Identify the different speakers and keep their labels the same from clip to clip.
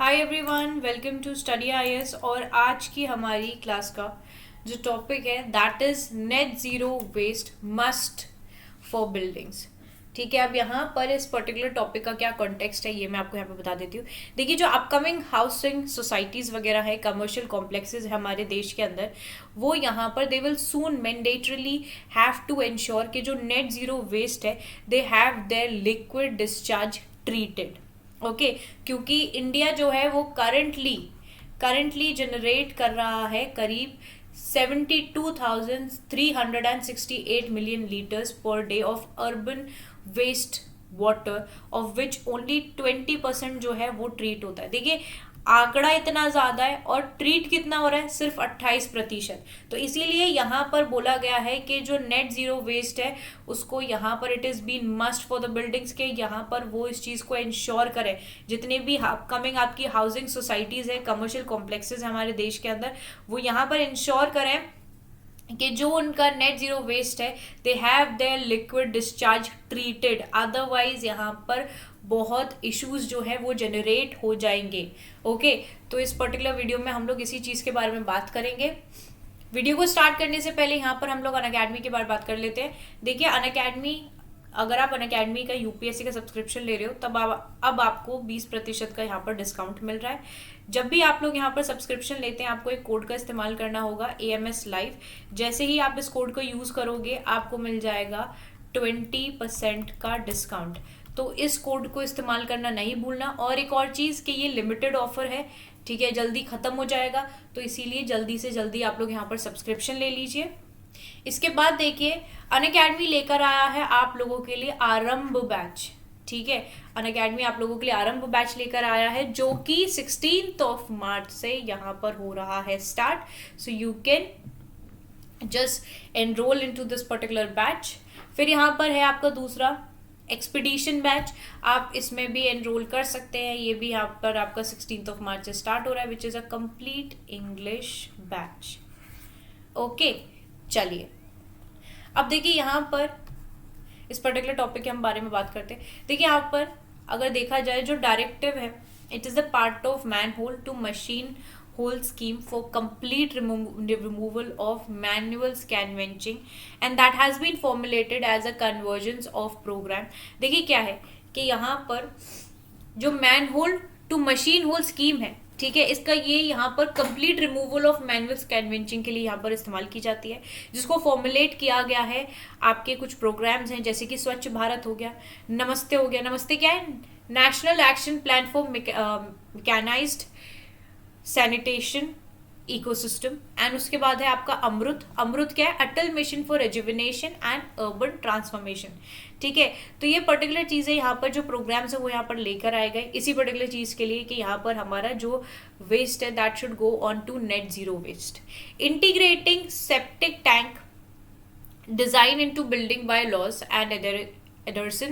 Speaker 1: Hi everyone, welcome to Study IAS. और आज की हमारी क्लास का जो टॉपिक है that is net zero waste must for buildings. ठीक है, अब यहाँ पर इस पर्टिकुलर टॉपिक का क्या कॉन्टेक्स्ट है ये मैं आपको यहाँ पे बता देती हूँ। देखिए, जो अपकमिंग हाउसिंग सोसाइटीज़ वगैरह है, कमर्शियल कॉम्प्लेक्सेस है हमारे देश के अंदर, वो यहाँ पर they will soon mandatorily have to ensure कि जो नेट ज़ीरो वेस्ट है they have their liquid discharge treated. Okay, क्योंकि इंडिया जो है वो करंटली जनरेट कर रहा है करीब 72,368 million litres per day of urban waste water, of which only 20% जो है वो ट्रीट होता है। देखिए, आंकड़ा इतना ज्यादा है और ट्रीट कितना हो रहा है, सिर्फ 28%। तो इसीलिए यहाँ पर बोला गया है कि जो नेट जीरो वेस्ट है उसको यहाँ पर it is been must for the buildings के यहाँ पर वो इस चीज को इंश्योर करें। जितने भी अपकमिंग आपकी हाउसिंग सोसाइटीज है, कमर्शियल कॉम्प्लेक्सेस है हमारे देश के अंदर, वो यहाँ पर इंश्योर करें कि जो उनका नेट जीरो वेस्ट है they have their liquid discharge treated. Otherwise यहाँ पर बहुत इश्यूज जो है वो जनरेट हो जाएंगे। ओके, तो इस पर्टिकुलर वीडियो में हम लोग इसी चीज़ के बारे में बात करेंगे। वीडियो को स्टार्ट करने से पहले यहाँ पर हम लोग अनअकैडमी के बारे में बात कर लेते हैं। देखिए, अनअकैडमी, अगर आप अनअकैडमी का यूपीएससी का सब्सक्रिप्शन ले रहे हो तब अब आपको 20% का यहाँ पर डिस्काउंट मिल रहा है। जब भी आप लोग यहाँ पर सब्सक्रिप्शन लेते हैं आपको एक कोड का इस्तेमाल करना होगा, AMS लाइव। जैसे ही आप इस कोड को यूज़ करोगे आपको मिल जाएगा 20% का डिस्काउंट। तो इस कोड को इस्तेमाल करना नहीं भूलना। और एक और चीज़ कि ये लिमिटेड ऑफर है, ठीक है, जल्दी ख़त्म हो जाएगा, तो इसीलिए जल्दी से जल्दी आप लोग यहाँ पर सब्सक्रिप्शन ले लीजिए। इसके बाद देखिए, अनअकैडमी लेकर आया है आप लोगों के लिए आरंभ बैच। ठीक है, अनअकैडमी आप लोगों के लिए आरंभ बैच लेकर आया है जो कि 16 मार्च से यहाँ पर हो रहा है start. So you can just enrol into this particular batch. फिर यहाँ पर है आपका दूसरा एक्सपीडिशन बैच, आप इसमें भी एनरोल कर सकते हैं। ये भी यहाँ पर आपका 16 मार्च से स्टार्ट हो रहा है, which is a complete English batch. Okay, चलिए अब देखिए यहाँ पर इस पर्टिकुलर टॉपिक के हम बारे में बात करते हैं। देखिए, यहाँ पर अगर देखा जाए जो डायरेक्टिव है, it is the part of manhole to machine hole scheme for complete removal of manual scavenging and that has been formulated as a convergence of program. देखिए क्या है कि यहाँ पर जो manhole to machine hole scheme है, ठीक है, इसका ये यहाँ पर complete removal of manual scavenging के लिए यहाँ पर इस्तेमाल की जाती है, जिसको फॉर्मुलेट किया गया है आपके कुछ प्रोग्राम्स हैं जैसे कि स्वच्छ भारत हो गया, नमस्ते हो गया। नमस्ते क्या है? National action plan for mechanised sanitation ecosystem. And उसके बाद है आपका अमृत क्या है? Atal mission for rejuvenation and urban transformation. ठीक है, तो ये पर्टिकुलर चीज़ें यहाँ पर जो प्रोग्राम्स है वो यहाँ पर लेकर आए गए इसी पर्टिकुलर चीज़ के लिए कि यहाँ पर हमारा जो वेस्ट है that should go on to net zero waste. Integrating septic tank design into building by laws and adherence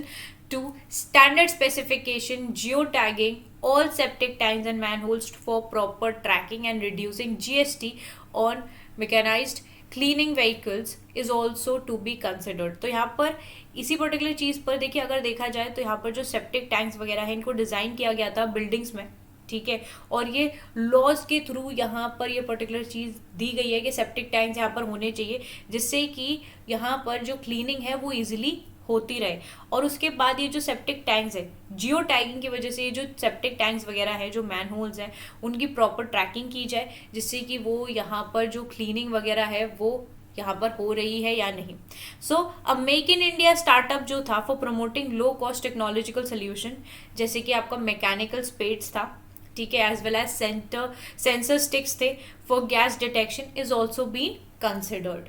Speaker 1: to standard specification, geotagging all septic tanks and manholes for proper tracking and reducing GST on mechanized cleaning vehicles is also to be considered। तो यहाँ पर इसी particular चीज़ पर देखिए, अगर देखा जाए तो यहाँ पर जो सेप्टिक टैंक्स वगैरह है इनको डिज़ाइन किया गया था बिल्डिंग्स में, ठीक है, और ये लॉज के थ्रू यहाँ पर ये पर्टिकुलर चीज़ दी गई है कि सेप्टिक टैंक्स यहाँ पर होने चाहिए जिससे कि यहाँ पर जो क्लीनिंग है वो ईजिली होती रहे। और उसके बाद ये जो सेप्टिक टैंक्स है, जियो टैगिंग की वजह से ये जो सेप्टिक टैंक्स वगैरह हैं, जो मैन होल्स हैं, उनकी प्रॉपर ट्रैकिंग की जाए जिससे कि वो यहाँ पर जो क्लीनिंग वगैरह है वो यहाँ पर हो रही है या नहीं। सो अब मेक इन इंडिया स्टार्टअप जो था for promoting low cost technological solution, जैसे कि आपका मैकेनिकल स्पेड्स था, ठीक है, as well as sensor sticks थे for gas detection, is also been considered.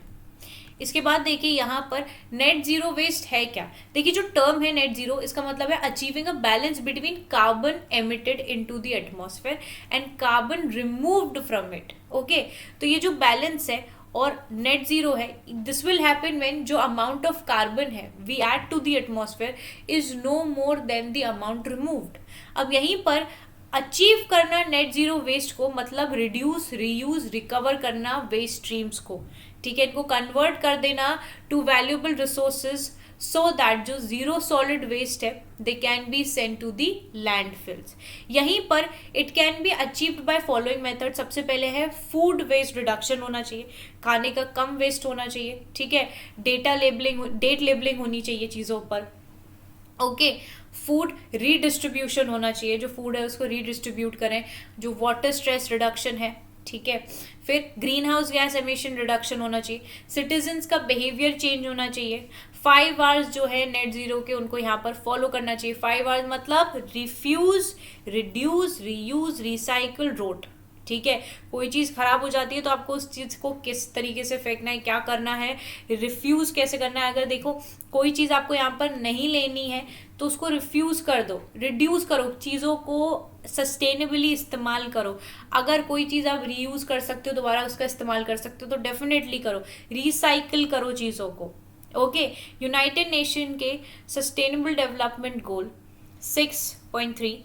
Speaker 1: इसके बाद देखिए यहाँ पर नेट जीरो वेस्ट है क्या। देखिए, जो टर्म है नेट जीरो, इसका मतलब है achieving a balance between carbon emitted into the atmosphere and carbon removed from it. Okay, तो ये जो बैलेंस है और नेट जीरो है, दिस विल हैपन व्हेन जो अमाउंट ऑफ कार्बन है we add to the atmosphere is no more than the amount removed. अब यहीं पर अचीव करना नेट जीरो वेस्ट को मतलब रिड्यूस, रीयूज, रिकवर करना वेस्ट स्ट्रीम्स को, ठीक है, इनको कन्वर्ट कर देना to valuable resources so that जो जीरो सॉलिड वेस्ट है they can be send to the landfills. यहीं पर it can be achieved by following method. सबसे पहले है फूड वेस्ट रिडक्शन होना चाहिए, खाने का कम वेस्ट होना चाहिए, ठीक है। डेट लेबलिंग होनी चाहिए चीज़ों पर, ओके। फूड रीडिस्ट्रीब्यूशन होना चाहिए, जो फूड है उसको रीडिस्ट्रीब्यूट करें। जो वाटर स्ट्रेस रिडक्शन है, ठीक है। फिर green house gas emission reduction होना चाहिए। सिटीजन्स का बिहेवियर चेंज होना चाहिए। 5 आवर्स जो है नेट जीरो के उनको यहाँ पर फॉलो करना चाहिए। 5 आवर्स मतलब refuse, reduce, reuse, recycle, rot, ठीक है। कोई चीज़ खराब हो जाती है तो आपको उस चीज़ को किस तरीके से फेंकना है, क्या करना है, रिफ्यूज़ कैसे करना है। अगर देखो कोई चीज़ आपको यहाँ पर नहीं लेनी है तो उसको रिफ्यूज़ कर दो, रिड्यूस करो, चीज़ों को सस्टेनेबली इस्तेमाल करो। अगर कोई चीज़ आप रीयूज़ कर सकते हो, दोबारा उसका इस्तेमाल कर सकते हो तो डेफिनेटली करो। रिसाइकिल करो चीज़ों को, ओके। यूनाइटेड नेशन के सस्टेनेबल डेवलपमेंट गोल 6.3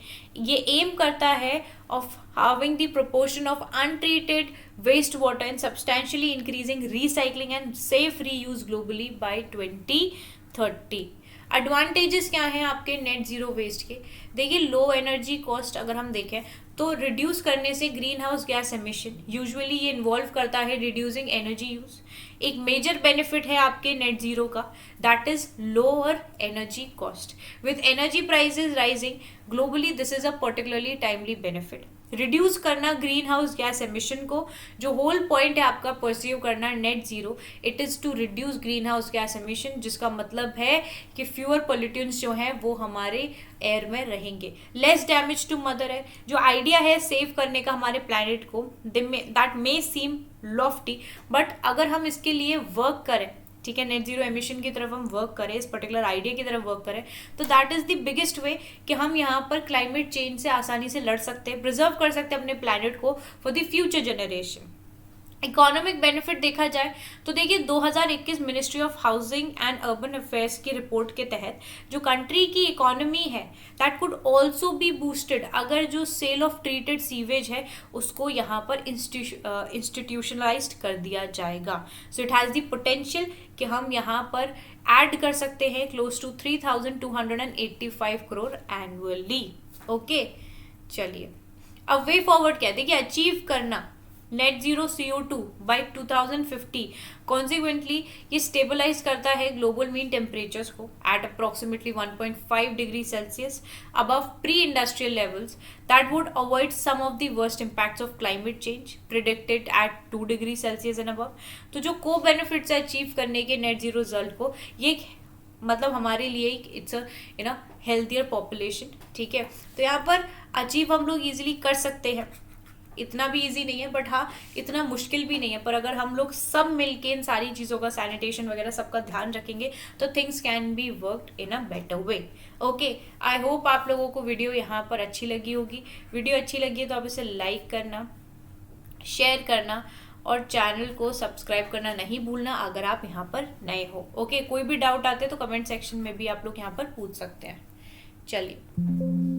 Speaker 1: ये एम करता है of halving the proportion of untreated wastewater and substantially increasing recycling and safe reuse globally by 2030। Advantages क्या हैं आपके नेट जीरो वेस्ट के? देखिए लो एनर्जी कॉस्ट अगर हम देखें तो रिड्यूस करने से green house gas emission usually ये इन्वॉल्व करता है रिड्यूसिंग एनर्जी यूज। एक मेजर बेनिफिट है आपके नेट जीरो का, that is lower energy cost. With energy prices rising globally this is a particularly timely benefit. Reduce करना ग्रीन हाउस गैस एमिशन को, जो होल पॉइंट है आपका परस्यू करना net zero, it is to reduce green house gas emission, जिसका मतलब है कि फ्यूअर पोल्यूटेंट्स जो हैं वो हमारे एयर में रहेंगे। लेस डैमेज टू मदर है, जो आइडिया है सेव करने का हमारे प्लैनेट को, that may seem lofty, but अगर हम इसके लिए वर्क करें, ठीक है, नेट जीरो एमिशन की तरफ हम वर्क करें, इस पर्टिकुलर आइडिया की तरफ वर्क करें, तो दैट इज द बिगेस्ट वे कि हम यहाँ पर क्लाइमेट चेंज से आसानी से लड़ सकते हैं, प्रिजर्व कर सकते हैं अपने प्लैनेट को for the future generation. Economic benefit देखा जाए तो देखिए 2021 ministry of housing and urban affairs की रिपोर्ट के तहत जो कंट्री की इकोनॉमी है that could also be boosted अगर जो सेल ऑफ ट्रीटेड सीवेज है उसको यहाँ पर इंस्टीट्यूशनलाइज्ड कर दिया जाएगा। So it has the potential कि हम यहाँ पर ऐड कर सकते हैं close to 3,285 crore annually, okay. चलिए अब वे फॉरवर्ड क्या है, देखिए अचीव करना net zero CO2 by 2050। Consequently ये स्टेबलाइज करता है ग्लोबल मीन टेम्परेचर्स को at approximately 1.5 degree Celsius above pre industrial levels that would avoid some of the worst impacts of climate change predicted at 2 degree Celsius and above. तो जो को benefits है achieve करने के net zero result को, ये मतलब हमारे लिए इट्स अ हेल्थियर पॉपुलेशन, ठीक है। तो यहाँ पर अचीव हम लोग इजीली कर सकते हैं, इतना भी इजी नहीं है बट हाँ इतना मुश्किल भी नहीं है, पर अगर हम लोग सब मिलके इन सारी चीज़ों का सैनिटेशन वगैरह सबका ध्यान रखेंगे तो things can be worked in a better way, okay. I hope आप लोगों को वीडियो यहाँ पर अच्छी लगी होगी। वीडियो अच्छी लगी है तो आप इसे लाइक करना, शेयर करना और चैनल को सब्सक्राइब करना नहीं भूलना अगर आप यहाँ पर नए हो, ओके। कोई भी डाउट आते हैं तो कमेंट सेक्शन में भी आप लोग यहाँ पर पूछ सकते हैं। चलिए।